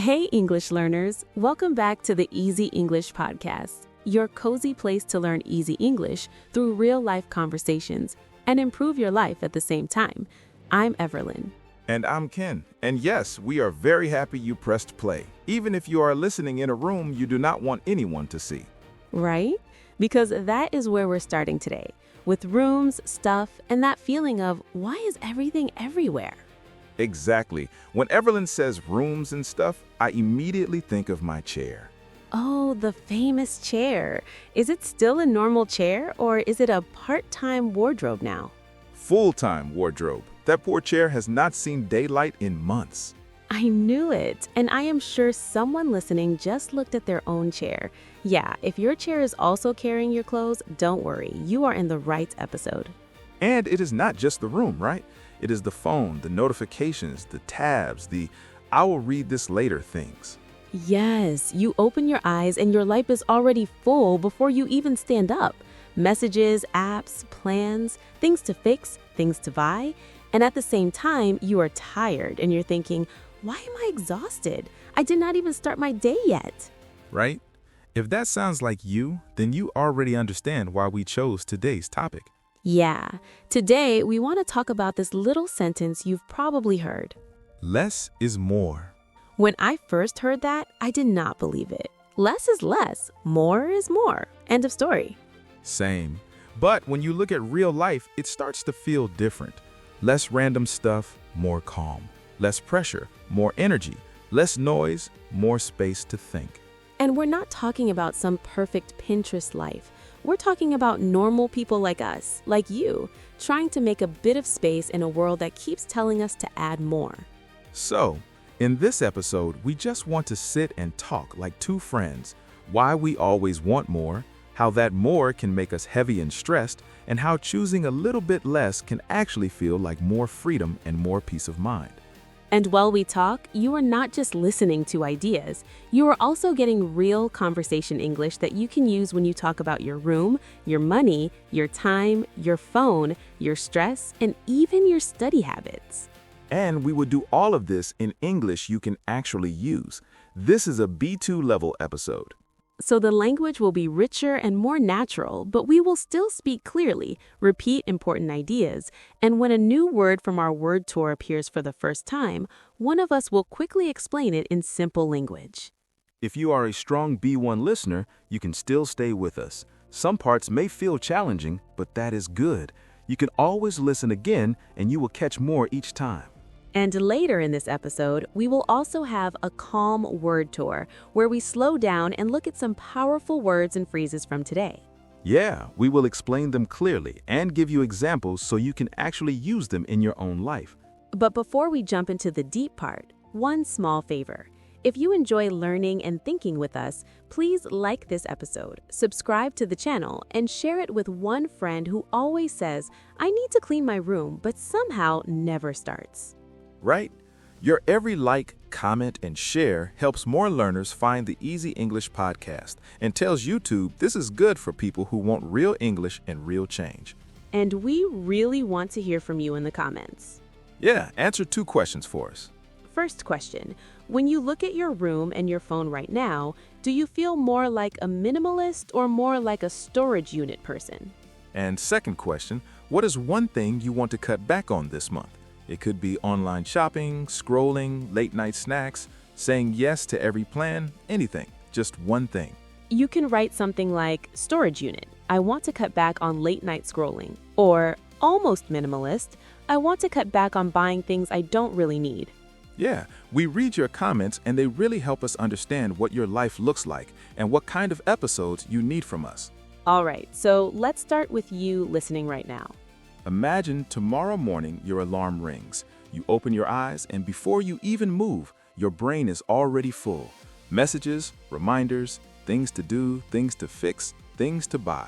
Hey, English learners. Welcome back to the Easy English Podcast, your cozy place to learn easy English through real-life conversations and improve your life at the same time. I'm Everlyn. And I'm Ken. And yes, we are very happy you pressed play, even if you are listening in a room you do not want anyone to see. Right? Because that is where we're starting today, with rooms, stuff, and that feeling of why is everything everywhere? Exactly. When Everlyn says rooms and stuff, I immediately think of my chair. Oh, the famous chair. Is it still a normal chair or is it a part-time wardrobe now? Full-time wardrobe. That poor chair has not seen daylight in months. I knew it, and I am sure someone listening just looked at their own chair. Yeah, if your chair is also carrying your clothes, don't worry, you are in the right episode. And it is not just the room, right? It is the phone, the notifications, the tabs, the "I will read this later" things. Yes, you open your eyes and your life is already full before you even stand up. Messages, apps, plans, things to fix, things to buy. And at the same time, you are tired and you're thinking, why am I exhausted? I did not even start my day yet. Right? If that sounds like you, then you already understand why we chose today's topic. Yeah, today we want to talk about this little sentence you've probably heard. Less is more. When I first heard that, I did not believe it. Less is less, more is more. End of story. Same. But when you look at real life, it starts to feel different. Less random stuff, more calm. Less pressure, more energy. Less noise, more space to think. And we're not talking about some perfect Pinterest life. We're talking about normal people like us, like you, trying to make a bit of space in a world that keeps telling us to add more. So, in this episode, we just want to sit and talk like two friends, why we always want more, how that more can make us heavy and stressed, and how choosing a little bit less can actually feel like more freedom and more peace of mind. And while we talk, you are not just listening to ideas. You are also getting real conversation English that you can use when you talk about your room, your money, your time, your phone, your stress, and even your study habits. And we would do all of this in English you can actually use. This is a B2 level episode. So the language will be richer and more natural, but we will still speak clearly, repeat important ideas, and when a new word from our word tour appears for the first time, one of us will quickly explain it in simple language. If you are a strong B1 listener, you can still stay with us. Some parts may feel challenging, but that is good. You can always listen again, and you will catch more each time. And later in this episode, we will also have a calm word tour where we slow down and look at some powerful words and phrases from today. Yeah, we will explain them clearly and give you examples so you can actually use them in your own life. But before we jump into the deep part, one small favor. If you enjoy learning and thinking with us, please like this episode, subscribe to the channel, and share it with one friend who always says, I need to clean my room, but somehow never starts. Right? Your every like, comment, and share helps more learners find the Easy English Podcast and tells YouTube this is good for people who want real English and real change. And we really want to hear from you in the comments. Yeah, answer 2 questions for us. First question, when you look at your room and your phone right now, do you feel more like a minimalist or more like a storage unit person? And second question, what is one thing you want to cut back on this month? It could be online shopping, scrolling, late-night snacks, saying yes to every plan, anything, just one thing. You can write something like, storage unit, I want to cut back on late-night scrolling. Or, almost minimalist, I want to cut back on buying things I don't really need. Yeah, we read your comments and they really help us understand what your life looks like and what kind of episodes you need from us. All right, so let's start with you listening right now. Imagine tomorrow morning your alarm rings. You open your eyes and before you even move, your brain is already full. Messages, reminders, things to do, things to fix, things to buy.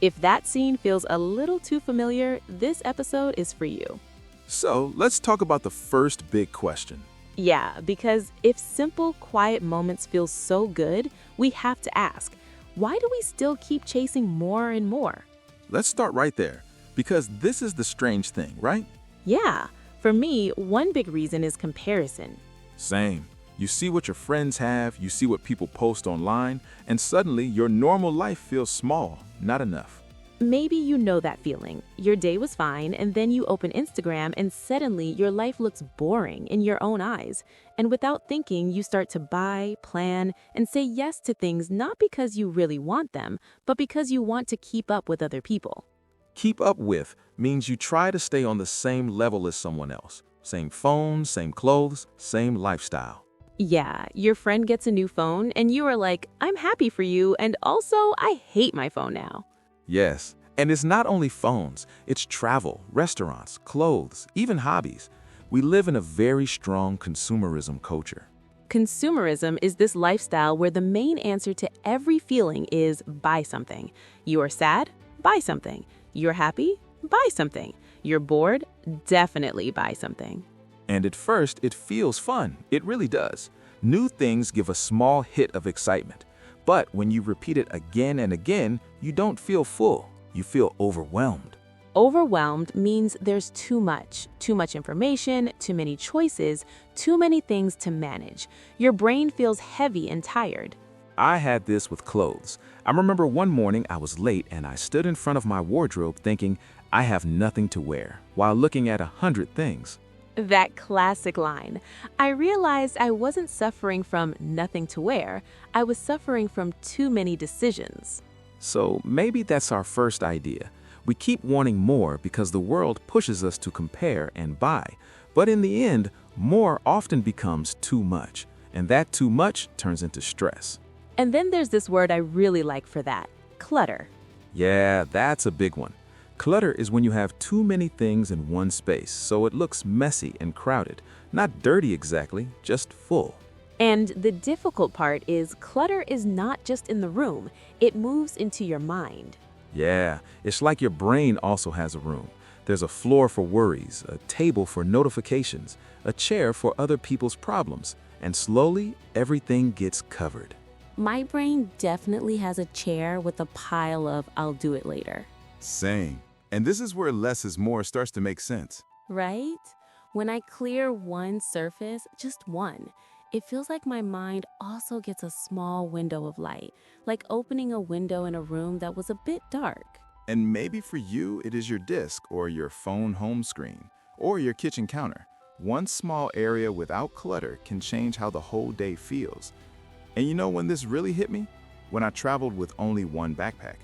If that scene feels a little too familiar, this episode is for you. So let's talk about the first big question. Yeah, because if simple, quiet moments feel so good, we have to ask, why do we still keep chasing more and more? Let's start right there. Because this is the strange thing, right? Yeah, for me, one big reason is comparison. Same. You see what your friends have, you see what people post online, and suddenly your normal life feels small, not enough. Maybe you know that feeling. Your day was fine, and then you open Instagram, and suddenly your life looks boring in your own eyes. And without thinking, you start to buy, plan, and say yes to things not because you really want them, but because you want to keep up with other people. Keep up with means you try to stay on the same level as someone else. Same phone, same clothes, same lifestyle. Yeah, your friend gets a new phone, and you are like, I'm happy for you, and also, I hate my phone now. Yes, and it's not only phones, it's travel, restaurants, clothes, even hobbies. We live in a very strong consumerism culture. Consumerism is this lifestyle where the main answer to every feeling is buy something. You are sad? Buy something. You're happy? Buy something. You're bored? Definitely buy something. And at first, it feels fun. It really does. New things give a small hit of excitement. But when you repeat it again and again, you don't feel full. You feel overwhelmed. Overwhelmed means there's too much information, too many choices, too many things to manage. Your brain feels heavy and tired. I had this with clothes. I remember one morning I was late and I stood in front of my wardrobe thinking, I have nothing to wear, while looking at 100 things. That classic line. I realized I wasn't suffering from nothing to wear. I was suffering from too many decisions. So maybe that's our first idea. We keep wanting more because the world pushes us to compare and buy. But in the end, more often becomes too much. And that too much turns into stress. And then there's this word I really like for that, clutter. Yeah, that's a big one. Clutter is when you have too many things in one space, so it looks messy and crowded. Not dirty exactly, just full. And the difficult part is clutter is not just in the room, it moves into your mind. Yeah, it's like your brain also has a room. There's a floor for worries, a table for notifications, a chair for other people's problems, and slowly everything gets covered. My brain definitely has a chair with a pile of I'll do it later. Same. And this is where less is more starts to make sense. Right? When I clear one surface, just one, it feels like my mind also gets a small window of light, like opening a window in a room that was a bit dark. And maybe for you, it is your disk or your phone home screen or your kitchen counter. One small area without clutter can change how the whole day feels. And you know when this really hit me? When I traveled with only one backpack.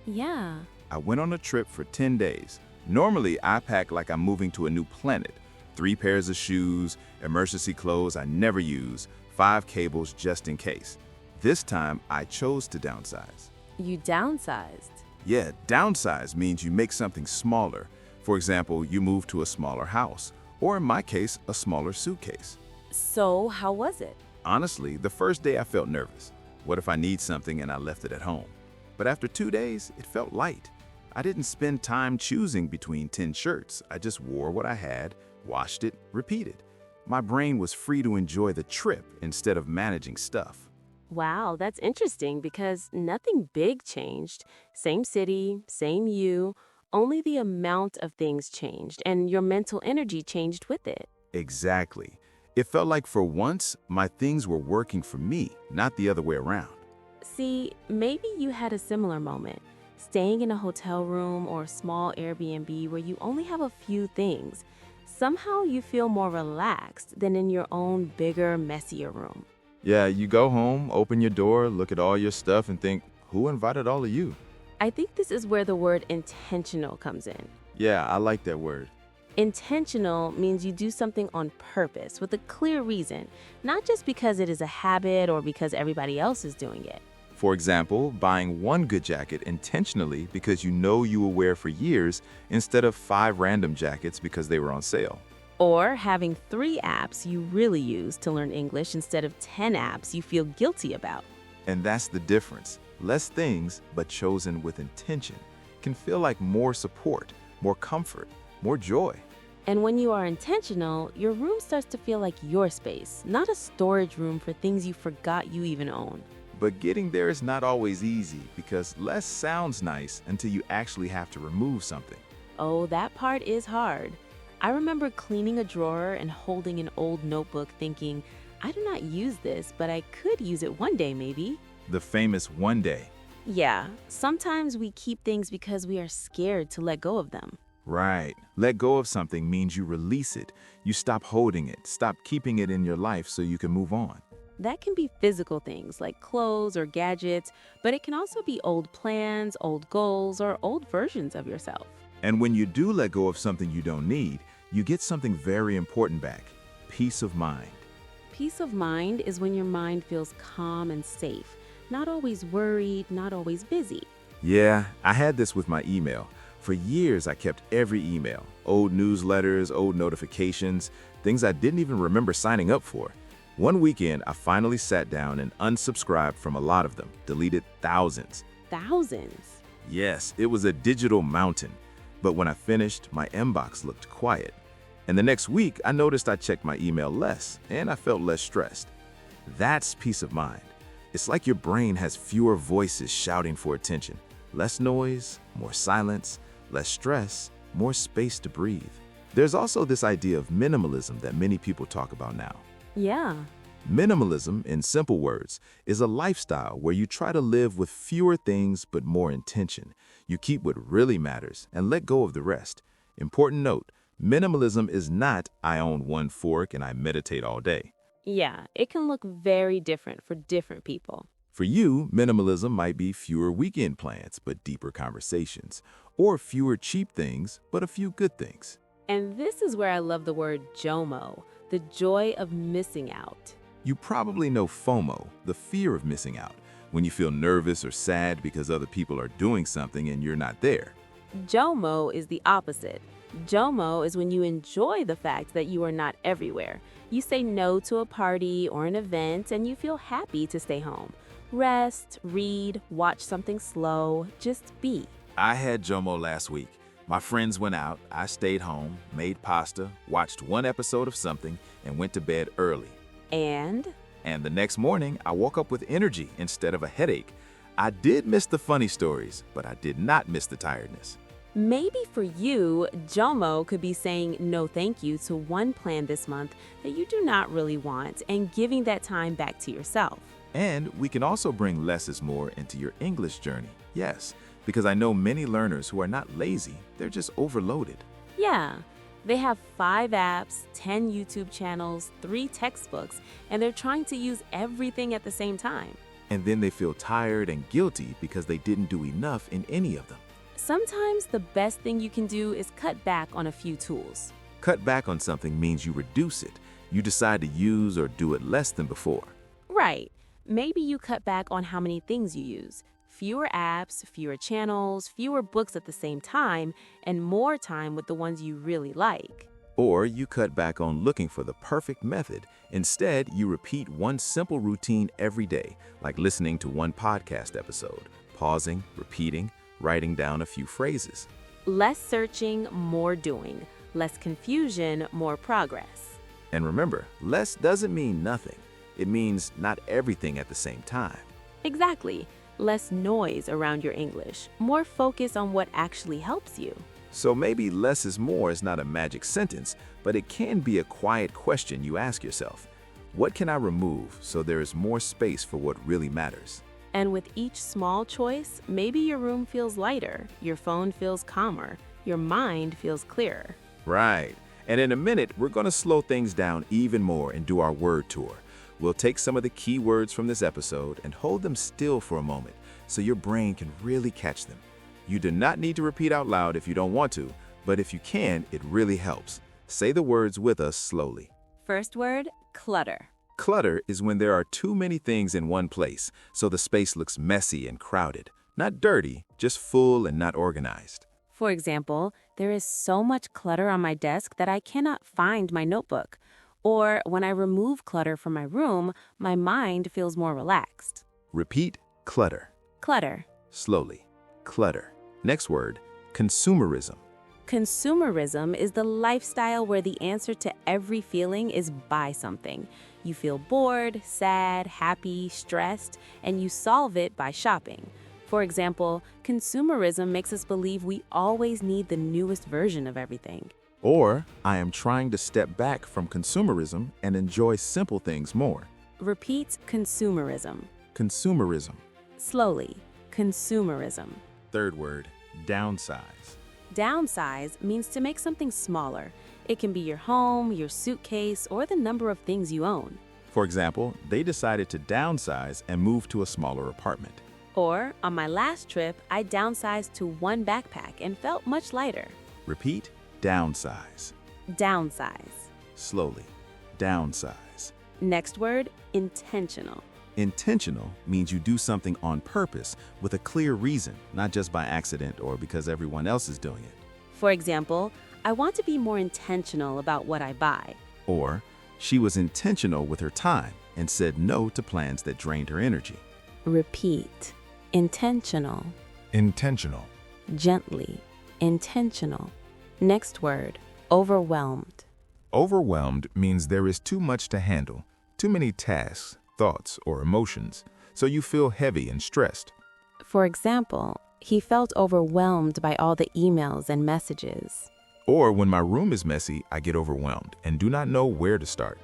Yeah. I went on a trip for 10 days. Normally, I pack like I'm moving to a new planet. 3 pairs of shoes, emergency clothes I never use, 5 cables just in case. This time, I chose to downsize. You downsized. Yeah, downsize means you make something smaller. For example, you move to a smaller house, or in my case, a smaller suitcase. So, how was it? Honestly, the first day I felt nervous. What if I need something and I left it at home? But after 2 days, it felt light. I didn't spend time choosing between 10 shirts. I just wore what I had, washed it, repeated. My brain was free to enjoy the trip instead of managing stuff. Wow, that's interesting because nothing big changed. Same city, same you, only the amount of things changed and your mental energy changed with it. Exactly. It felt like for once, my things were working for me, not the other way around. See, maybe you had a similar moment. Staying in a hotel room or a small Airbnb where you only have a few things. Somehow you feel more relaxed than in your own bigger, messier room. Yeah, you go home, open your door, look at all your stuff and think, who invited all of you? I think this is where the word intentional comes in. Yeah, I like that word. Intentional means you do something on purpose with a clear reason, not just because it is a habit or because everybody else is doing it. For example, buying one good jacket intentionally because you know you will wear for years instead of 5 random jackets because they were on sale. Or having 3 apps you really use to learn English instead of 10 apps you feel guilty about. And that's the difference. Less things, but chosen with intention, can feel like more support, more comfort, more joy. And when you are intentional, your room starts to feel like your space, not a storage room for things you forgot you even own. But getting there is not always easy because less sounds nice until you actually have to remove something. Oh, that part is hard. I remember cleaning a drawer and holding an old notebook thinking, I do not use this, but I could use it one day maybe. The famous one day. Yeah, sometimes we keep things because we are scared to let go of them. Right. Let go of something means you release it. You stop holding it, stop keeping it in your life so you can move on. That can be physical things like clothes or gadgets, but it can also be old plans, old goals, or old versions of yourself. And when you do let go of something you don't need, you get something very important back: peace of mind. Peace of mind is when your mind feels calm and safe, not always worried, not always busy. Yeah, I had this with my email. For years, I kept every email, old newsletters, old notifications, things I didn't even remember signing up for. One weekend, I finally sat down and unsubscribed from a lot of them, deleted thousands. Thousands. Yes, it was a digital mountain. But when I finished, my inbox looked quiet. And the next week, I noticed I checked my email less, and I felt less stressed. That's peace of mind. It's like your brain has fewer voices shouting for attention. Less noise, more silence, less stress, more space to breathe. There's also this idea of minimalism that many people talk about now. Yeah. Minimalism, in simple words, is a lifestyle where you try to live with fewer things but more intention. You keep what really matters and let go of the rest. Important note, minimalism is not I own one fork and I meditate all day. Yeah, it can look very different for different people. For you, minimalism might be fewer weekend plans but deeper conversations, or fewer cheap things but a few good things. And this is where I love the word JOMO, the joy of missing out. You probably know FOMO, the fear of missing out, when you feel nervous or sad because other people are doing something and you're not there. JOMO is the opposite. JOMO is when you enjoy the fact that you are not everywhere. You say no to a party or an event and you feel happy to stay home. Rest, read, watch something slow, just be. I had JOMO last week. My friends went out, I stayed home, made pasta, watched one episode of something, and went to bed early. And the next morning, I woke up with energy instead of a headache. I did miss the funny stories, but I did not miss the tiredness. maybe for you, JOMO could be saying no thank you to one plan this month that you do not really want and giving that time back to yourself. And we can also bring less is more into your English journey. Yes, because I know many learners who are not lazy, they're just overloaded. Yeah, they have 5 apps, 10 YouTube channels, 3 textbooks, and they're trying to use everything at the same time. And then they feel tired and guilty because they didn't do enough in any of them. Sometimes the best thing you can do is cut back on a few tools. Cut back on something means you reduce it. You decide to use or do it less than before. Right. Maybe you cut back on how many things you use. Fewer apps, fewer channels, fewer books at the same time, and more time with the ones you really like. Or you cut back on looking for the perfect method. Instead, you repeat one simple routine every day, like listening to one podcast episode, pausing, repeating, writing down a few phrases. Less searching, more doing. Less confusion, more progress. And remember, less doesn't mean nothing. It means not everything at the same time. Exactly. Less noise around your English. More focus on what actually helps you. So maybe less is more is not a magic sentence, but it can be a quiet question you ask yourself. What can I remove so there is more space for what really matters? And with each small choice, maybe your room feels lighter, your phone feels calmer, your mind feels clearer. Right. And in a minute, we're going to slow things down even more and do our word tour. We'll take some of the key words from this episode and hold them still for a moment so your brain can really catch them. You do not need to repeat out loud if you don't want to, but if you can, it really helps. Say the words with us slowly. First word, clutter. Clutter is when there are too many things in one place, so the space looks messy and crowded. Not dirty, just full and not organized. For example, there is so much clutter on my desk that I cannot find my notebook. Or when I remove clutter from my room, my mind feels more relaxed. Repeat clutter. Clutter. Slowly. Clutter. Next word, consumerism. Consumerism is the lifestyle where the answer to every feeling is buy something. You feel bored, sad, happy, stressed, and you solve it by shopping. For example, consumerism makes us believe we always need the newest version of everything. Or, I am trying to step back from consumerism and enjoy simple things more. Repeat consumerism. Consumerism. Slowly, consumerism. Third word, downsize. Downsize means to make something smaller. It can be your home, your suitcase, or the number of things you own. For example, they decided to downsize and move to a smaller apartment. Or, on my last trip, I downsized to one backpack and felt much lighter. Repeat, downsize. Downsize. Slowly, downsize. Next word, intentional. Intentional means you do something on purpose with a clear reason, not just by accident or because everyone else is doing it. For example, I want to be more intentional about what I buy. Or, she was intentional with her time and said no to plans that drained her energy. Repeat. Intentional. Intentional. Gently. Intentional. Next word, overwhelmed. Overwhelmed means there is too much to handle, too many tasks, thoughts, or emotions, so you feel heavy and stressed. For example, he felt overwhelmed by all the emails and messages. Or when my room is messy, I get overwhelmed and do not know where to start.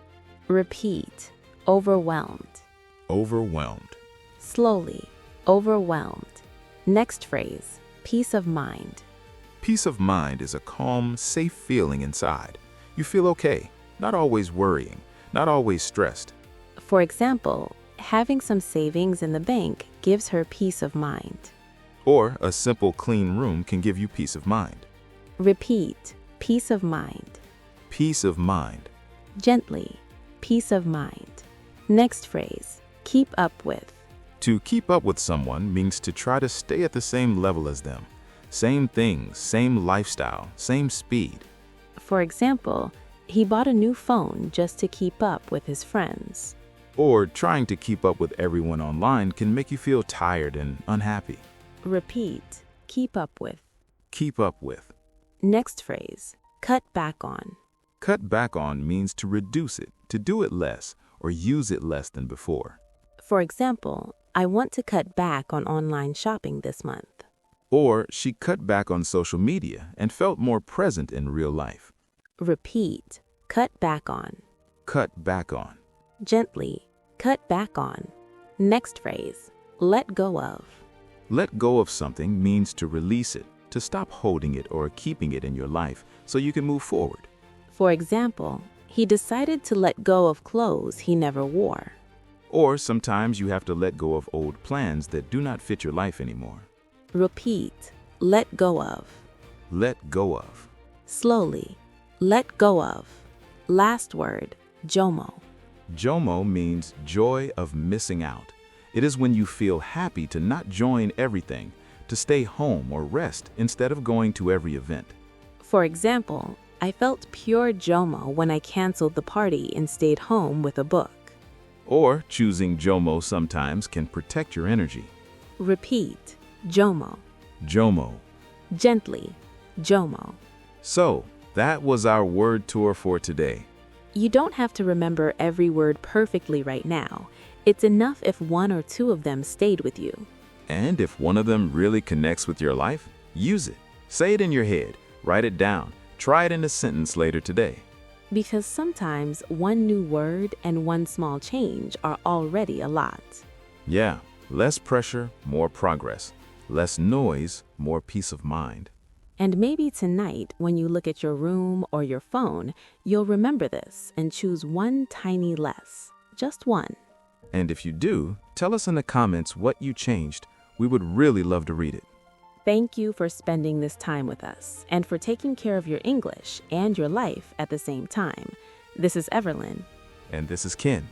Repeat. Overwhelmed. Overwhelmed. Slowly. Overwhelmed. Next phrase, peace of mind. Peace of mind is a calm, safe feeling inside. You feel okay, not always worrying, not always stressed. For example, having some savings in the bank gives her peace of mind. Or a simple clean room can give you peace of mind. Repeat, peace of mind. Peace of mind. Gently, peace of mind. Next phrase, keep up with. To keep up with someone means to try to stay at the same level as them. Same things, same lifestyle, same speed. For example, he bought a new phone just to keep up with his friends. Or trying to keep up with everyone online can make you feel tired and unhappy. Repeat, keep up with. Keep up with. Next phrase, cut back on. Cut back on means to reduce it, to do it less, or use it less than before. For example, I want to cut back on online shopping this month. Or she cut back on social media and felt more present in real life. Repeat, cut back on. Cut back on. Gently, cut back on. Next phrase, let go of. Let go of something means to release it, to stop holding it or keeping it in your life so you can move forward. For example, he decided to let go of clothes he never wore. Or sometimes you have to let go of old plans that do not fit your life anymore. Repeat, let go of. Let go of. Slowly, let go of. Last word, JOMO. JOMO means joy of missing out. It is when you feel happy to not join everything, to stay home or rest instead of going to every event. For example, I felt pure JOMO when I canceled the party and stayed home with a book. Or choosing JOMO sometimes can protect your energy. Repeat, JOMO. JOMO. Gently, JOMO. So, that was our word tour for today. You don't have to remember every word perfectly right now. It's enough if one or two of them stayed with you. And if one of them really connects with your life, use it. Say it in your head, write it down, try it in a sentence later today. Because sometimes one new word and one small change are already a lot. Yeah, less pressure, more progress. Less noise, more peace of mind. And maybe tonight, when you look at your room or your phone, you'll remember this and choose one tiny less. Just one. And if you do, tell us in the comments what you changed. We would really love to read it. Thank you for spending this time with us and for taking care of your English and your life at the same time. This is Everlyn. And this is Ken.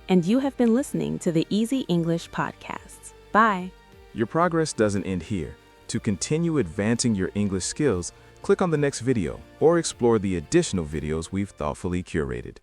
And you have been listening to the Easy English Podcasts. Bye. Your progress doesn't end here. To continue advancing your English skills, click on the next video or explore the additional videos we've thoughtfully curated.